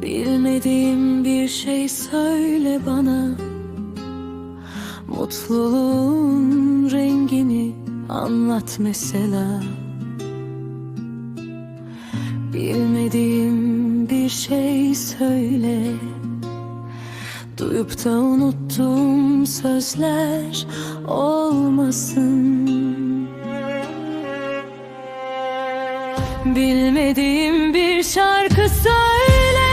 Bilmediğim bir şey söyle bana, mutluluğun rengini anlat mesela. Bilmediğim bir şey söyle, duyup da unuttuğum sözler olmasın. Bilmediğim bir şarkı söyle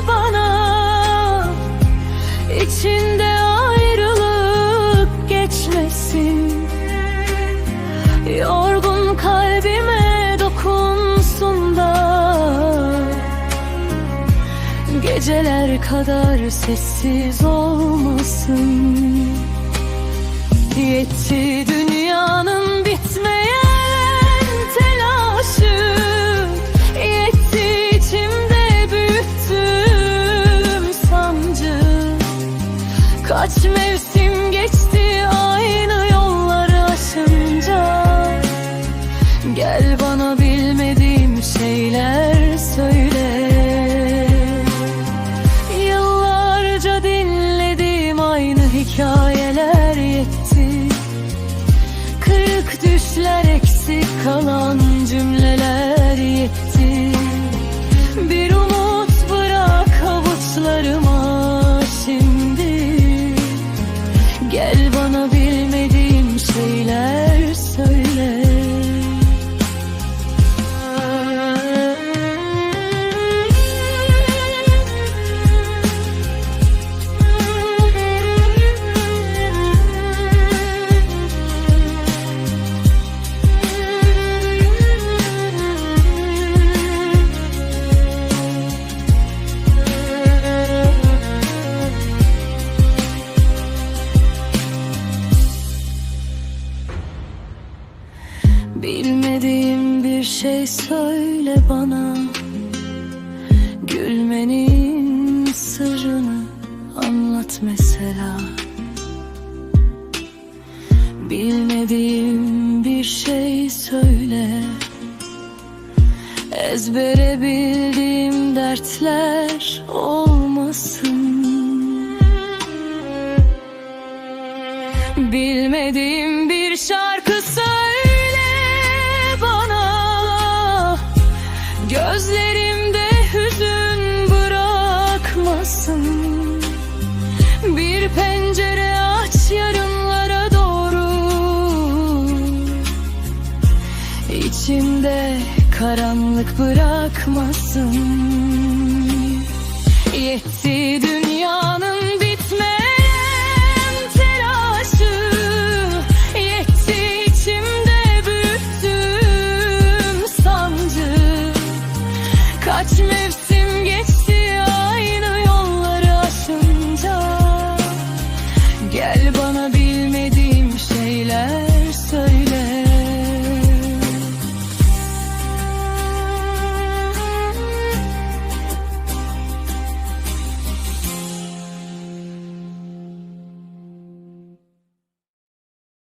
bana, içinde ayrılık geçmesin. Yorgun kalbime dokunsun da geceler kadar sessiz olmasın. Yetti dünyanın bitmeyen telaşı, yetti içimde büyüttüğüm sancı. Kaç mevsim geçti aynı yolları aşınca. Gel bana bilmediğim şeyler söyle. Yıllarca dinlediğim aynı hikayeler yetti. Kırık düşler, eksik kalan cümleler yetti. Bir umut bırak avuçlarıma şimdi. Gel bana bilmediğim şeyler söyle. Bilmediğim bir şey söyle bana, gülmenin sırrını anlat mesela. Bilmediğim bir şey söyle, ezbere bildiğim dertler olmasın. Bilmediğim bir şarkı söyle bana, gözlerimde hüzün bırakmasın. Bir pencere aç yarınlara doğru, İçimde karanlık bırakmasın. Yetti dünyanın